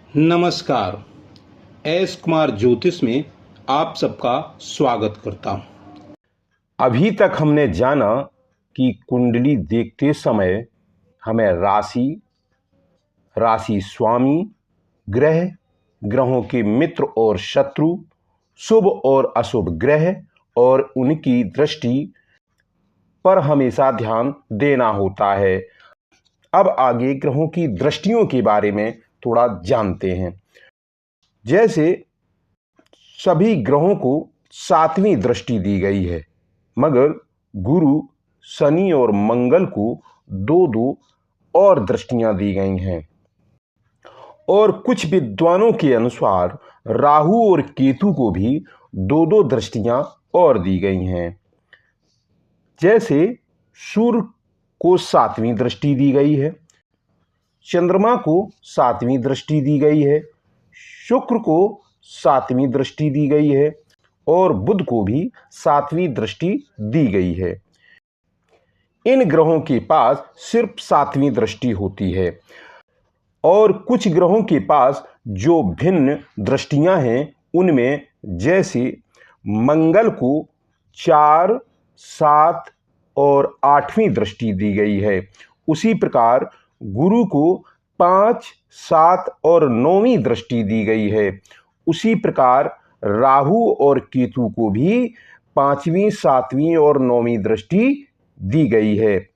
नमस्कार। एस कुमार ज्योतिष में आप सबका स्वागत करता हूँ। अभी तक हमने जाना कि कुंडली देखते समय हमें राशि, राशि स्वामी, ग्रहों के मित्र और शत्रु, शुभ और अशुभ ग्रह और उनकी दृष्टि पर हमेशा ध्यान देना होता है। अब आगे ग्रहों की दृष्टियों के बारे में थोड़ा जानते हैं। जैसे सभी ग्रहों को 7वीं दृष्टि दी गई है, मगर गुरु, शनि और मंगल को 2-2 और दृष्टियां दी गई हैं। और कुछ विद्वानों के अनुसार राहु और केतु को भी 2-2 दृष्टियां और दी गई हैं। जैसे सूर्य को 7वीं दृष्टि दी गई है, चंद्रमा को 7वीं दृष्टि दी गई है, शुक्र को 7वीं दृष्टि दी गई है और बुध को भी 7वीं दृष्टि दी गई है। इन ग्रहों के पास सिर्फ 7वीं दृष्टि होती है और कुछ ग्रहों के पास जो भिन्न दृष्टियां हैं उनमें जैसे मंगल को 4, 7 और 8वीं दृष्टि दी गई है, उसी प्रकार गुरु को 5, 7 और 9वीं दृष्टि दी गई है। उसी प्रकार राहु और केतु को भी 5वीं, 7वीं और 9वीं दृष्टि दी गई है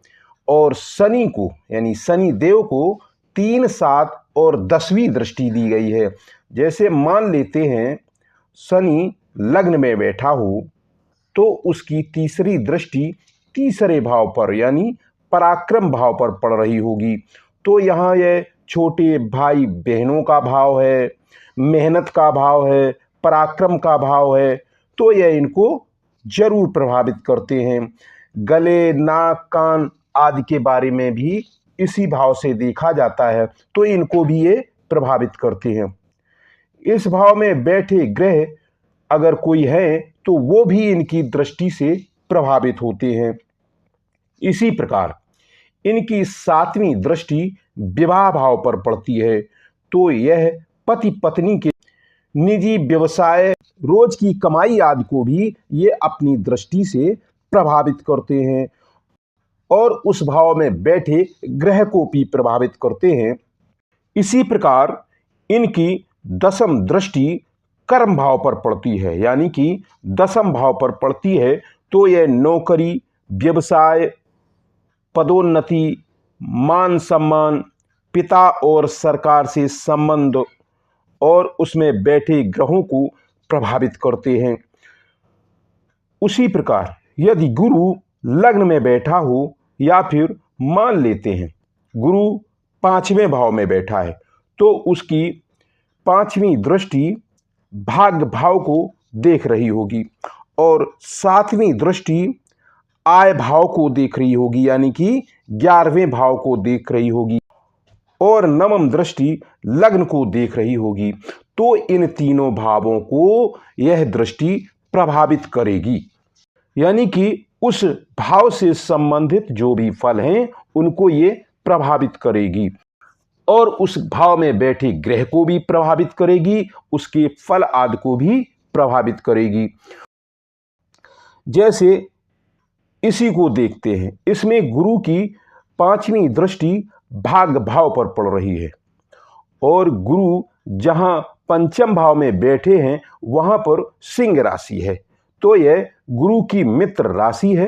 और शनि को यानी शनि देव को 3, 7 और 10वीं दृष्टि दी गई है। जैसे मान लेते हैं शनि लग्न में बैठा हो तो उसकी तीसरी दृष्टि तीसरे भाव पर यानी पराक्रम भाव पर पड़ रही होगी। तो यहाँ यह छोटे भाई बहनों का भाव है, मेहनत का भाव है, पराक्रम का भाव है, तो यह इनको जरूर प्रभावित करते हैं। गले, नाक, कान आदि के बारे में भी इसी भाव से देखा जाता है, तो इनको भी ये प्रभावित करते हैं। इस भाव में बैठे ग्रह अगर कोई है तो वो भी इनकी दृष्टि से प्रभावित होते हैं। इसी प्रकार इनकी 7वीं दृष्टि विवाह भाव पर पड़ती है, तो यह पति पत्नी के निजी व्यवसाय, रोज की कमाई आदि को भी ये अपनी दृष्टि से प्रभावित करते हैं और उस भाव में बैठे ग्रह को भी प्रभावित करते हैं। इसी प्रकार इनकी 10वीं दृष्टि कर्म भाव पर पड़ती है, यानी कि 10वीं भाव पर पड़ती है, तो यह नौकरी, व्यवसाय, पदोन्नति, मान सम्मान, पिता और सरकार से संबंध और उसमें बैठे ग्रहों को प्रभावित करते हैं। उसी प्रकार यदि गुरु लग्न में बैठा हो या फिर मान लेते हैं गुरु 5वें भाव में बैठा है तो उसकी 5वीं दृष्टि भाग्य भाव को देख रही होगी और 7वीं दृष्टि आय भाव को देख रही होगी, यानी कि 11वें भाव को देख रही होगी और 9वीं दृष्टि लग्न को देख रही होगी। तो इन तीनों भावों को यह दृष्टि प्रभावित करेगी, यानी कि उस भाव से संबंधित जो भी फल हैं उनको ये प्रभावित करेगी और उस भाव में बैठे ग्रह को भी प्रभावित करेगी, उसके फल आदि को भी प्रभावित करेगी। जैसे इसी को देखते हैं, इसमें गुरु की 5वीं दृष्टि भाग्य भाव पर पड़ रही है और गुरु जहां 5म भाव में बैठे हैं वहां पर सिंह राशि है, तो यह गुरु की मित्र राशि है,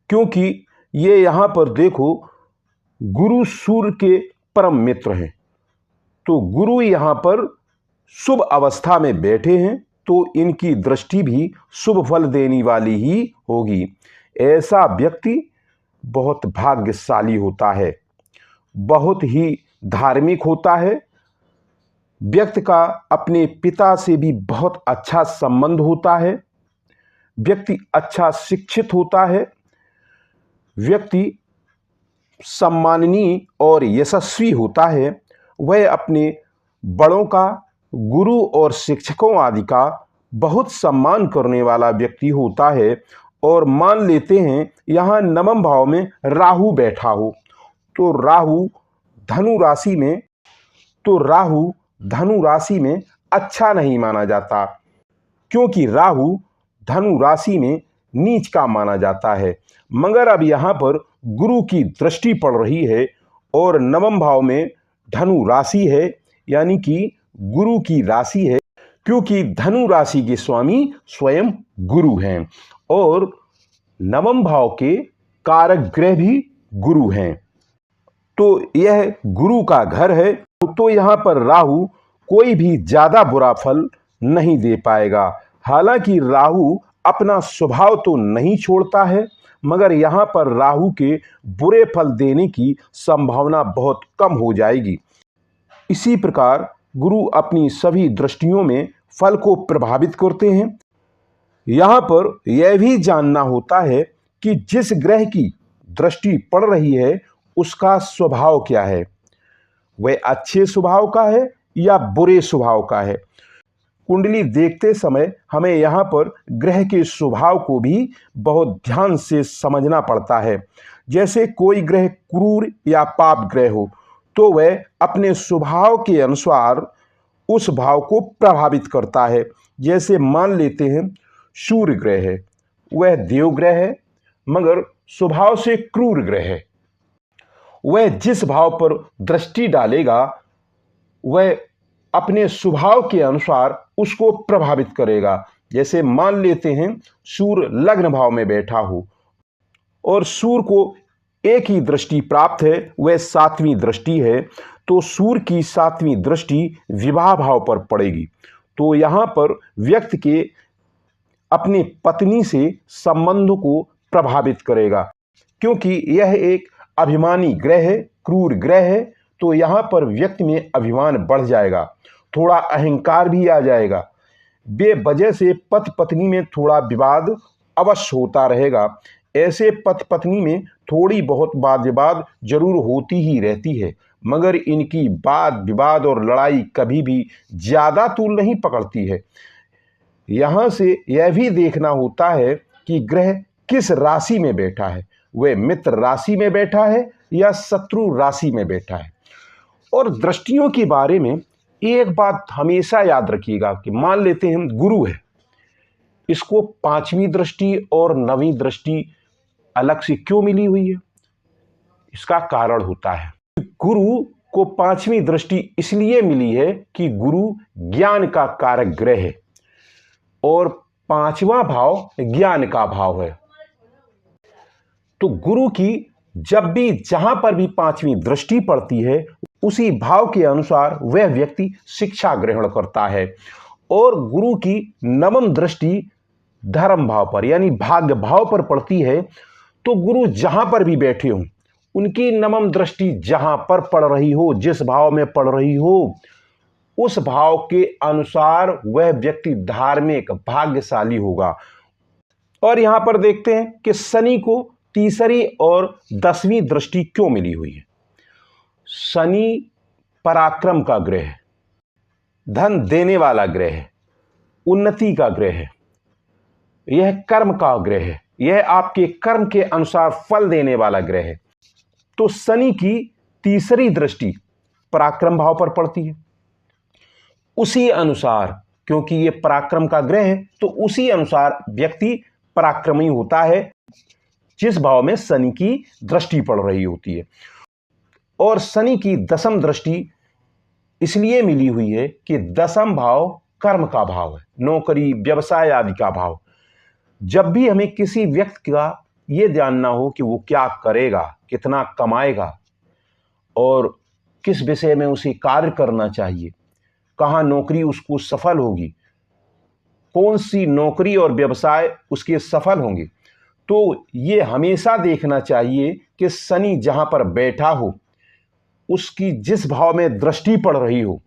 क्योंकि ये यहां पर देखो गुरु सूर्य के परम मित्र हैं। तो गुरु यहां पर शुभ अवस्था में बैठे हैं तो इनकी दृष्टि भी शुभ फल देने वाली ही होगी। ऐसा व्यक्ति बहुत भाग्यशाली होता है, बहुत ही धार्मिक होता है, व्यक्ति का अपने पिता से भी बहुत अच्छा संबंध होता है, व्यक्ति अच्छा शिक्षित होता है, व्यक्ति सम्माननीय और यशस्वी होता है, वह अपने बड़ों का, गुरु और शिक्षकों आदि का बहुत सम्मान करने वाला व्यक्ति होता है। और मान लेते हैं यहाँ 9वें भाव में राहु बैठा हो तो राहु धनु राशि में, तो राहु धनु राशि में अच्छा नहीं माना जाता, क्योंकि राहु धनु राशि में नीच का माना जाता है। मगर अब यहाँ पर गुरु की दृष्टि पड़ रही है और नवम भाव में धनु राशि है, यानी कि गुरु की राशि है, क्योंकि धनु राशि के स्वामी स्वयं गुरु हैं और नवम भाव के कारक ग्रह भी गुरु हैं। तो यह गुरु का घर है, तो यहाँ पर राहु कोई भी ज्यादा बुरा फल नहीं दे पाएगा। हालांकि राहु अपना स्वभाव तो नहीं छोड़ता है, मगर यहाँ पर राहु के बुरे फल देने की संभावना बहुत कम हो जाएगी। इसी प्रकार गुरु अपनी सभी दृष्टियों में फल को प्रभावित करते हैं। यहाँ पर यह भी जानना होता है कि जिस ग्रह की दृष्टि पड़ रही है उसका स्वभाव क्या है, वह अच्छे स्वभाव का है या बुरे स्वभाव का है। कुंडली देखते समय हमें यहाँ पर ग्रह के स्वभाव को भी बहुत ध्यान से समझना पड़ता है। जैसे कोई ग्रह क्रूर या पाप ग्रह हो तो वह अपने स्वभाव के अनुसार उस भाव को प्रभावित करता है। जैसे मान लेते हैं सूर्य ग्रह है, वह देव ग्रह है मगर स्वभाव से क्रूर ग्रह है। वह जिस भाव पर दृष्टि डालेगा वह अपने स्वभाव के अनुसार उसको प्रभावित करेगा। जैसे मान लेते हैं सूर्य लग्न भाव में बैठा हो और सूर्य को एक ही दृष्टि प्राप्त है, वह 7वीं दृष्टि है, तो सूर्य की 7वीं दृष्टि विवाह भाव पर पड़ेगी। तो यहाँ पर व्यक्ति के अपनी पत्नी से संबंध को प्रभावित करेगा, क्योंकि यह एक अभिमानी ग्रह है, क्रूर ग्रह है। तो यहाँ पर व्यक्ति में अभिमान बढ़ जाएगा, थोड़ा अहंकार भी आ जाएगा। बेवजह से पति पत्नी में थोड़ा विवाद अवश्य होता रहेगा। ऐसे पति पत्नी में थोड़ी बहुत वाद विवाद जरूर होती ही रहती है, मगर इनकी वाद विवाद और लड़ाई कभी भी ज़्यादा तूल नहीं पकड़ती है। यहाँ से यह भी देखना होता है कि ग्रह किस राशि में बैठा है, वह मित्र राशि में बैठा है या शत्रु राशि में बैठा है। और दृष्टियों के बारे में एक बात हमेशा याद रखिएगा कि मान लेते हैं गुरु है, इसको 5वीं दृष्टि और 9वीं दृष्टि अलग से क्यों मिली हुई है, इसका कारण होता है। गुरु को 5वीं दृष्टि इसलिए मिली है कि गुरु ज्ञान का कारक ग्रह है और 5वां भाव ज्ञान का भाव है। तो गुरु की जब भी जहां पर भी 5वीं दृष्टि पड़ती है उसी भाव के अनुसार वह व्यक्ति शिक्षा ग्रहण करता है। और गुरु की 9वीं दृष्टि धर्म भाव पर यानी भाग्य भाव पर पड़ती है। तो गुरु जहां पर भी बैठे हों, उनकी 9वीं दृष्टि जहां पर पड़ रही हो, जिस भाव में पड़ रही हो, उस भाव के अनुसार वह व्यक्ति धार्मिक भाग्यशाली होगा। और यहां पर देखते हैं कि शनि को तीसरी और 10वीं दृष्टि क्यों मिली हुई है। शनि पराक्रम का ग्रह है, धन देने वाला ग्रह है, उन्नति का ग्रह है, यह कर्म का ग्रह है, यह आपके कर्म के अनुसार फल देने वाला ग्रह है। तो शनि की तीसरी दृष्टि पराक्रम भाव पर पड़ती है। उसी अनुसार, क्योंकि यह पराक्रम का ग्रह है, तो उसी अनुसार व्यक्ति पराक्रमी होता है जिस भाव में शनि की दृष्टि पड़ रही होती है। और शनि की 10वीं दृष्टि इसलिए मिली हुई है कि 10वां भाव कर्म का भाव है, नौकरी व्यवसाय आदि का भाव। जब भी हमें किसी व्यक्ति का ये जानना हो कि वो क्या करेगा, कितना कमाएगा और किस विषय में उसे कार्य करना चाहिए, कहाँ नौकरी उसको सफल होगी, कौन सी नौकरी और व्यवसाय उसके सफल होंगे, तो ये हमेशा देखना चाहिए कि शनि जहाँ पर बैठा हो उसकी जिस भाव में दृष्टि पड़ रही हो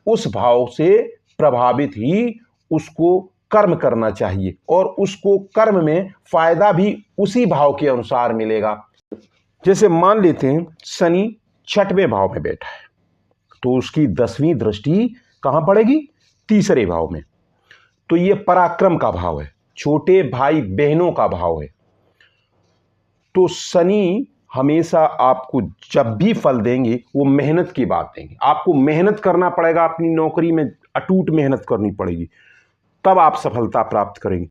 उस भाव से प्रभावित ही उसको कर्म करना चाहिए और उसको कर्म में फायदा भी उसी भाव के अनुसार मिलेगा। जैसे मान लेते हैं शनि 6वें भाव में बैठा है तो उसकी 10वीं दृष्टि कहाँ पड़ेगी, तीसरे भाव में। तो ये पराक्रम का भाव है, छोटे भाई बहनों का भाव है। तो शनि हमेशा आपको जब भी फल देंगे वो मेहनत की बात देंगे। आपको मेहनत करना पड़ेगा, अपनी नौकरी में अटूट मेहनत करनी पड़ेगी, तब आप सफलता प्राप्त करेंगे।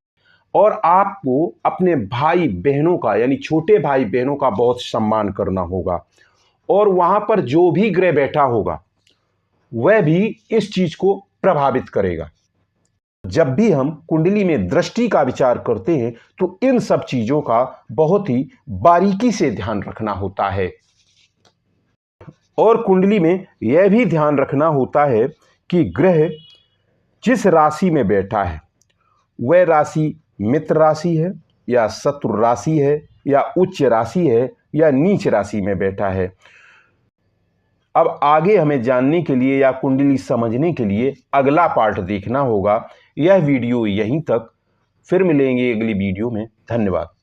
और आपको अपने भाई बहनों का, यानी छोटे भाई बहनों का बहुत सम्मान करना होगा। और वहां पर जो भी ग्रह बैठा होगा वह भी इस चीज को प्रभावित करेगा। जब भी हम कुंडली में दृष्टि का विचार करते हैं तो इन सब चीजों का बहुत ही बारीकी से ध्यान रखना होता है। और कुंडली में यह भी ध्यान रखना होता है कि ग्रह जिस राशि में बैठा है वह राशि मित्र राशि है या शत्रु राशि है या उच्च राशि है या नीच राशि में बैठा है। अब आगे हमें जानने के लिए या कुंडली समझने के लिए अगला पार्ट देखना होगा। यह वीडियो यहीं तक, फिर मिलेंगे अगली वीडियो में। धन्यवाद।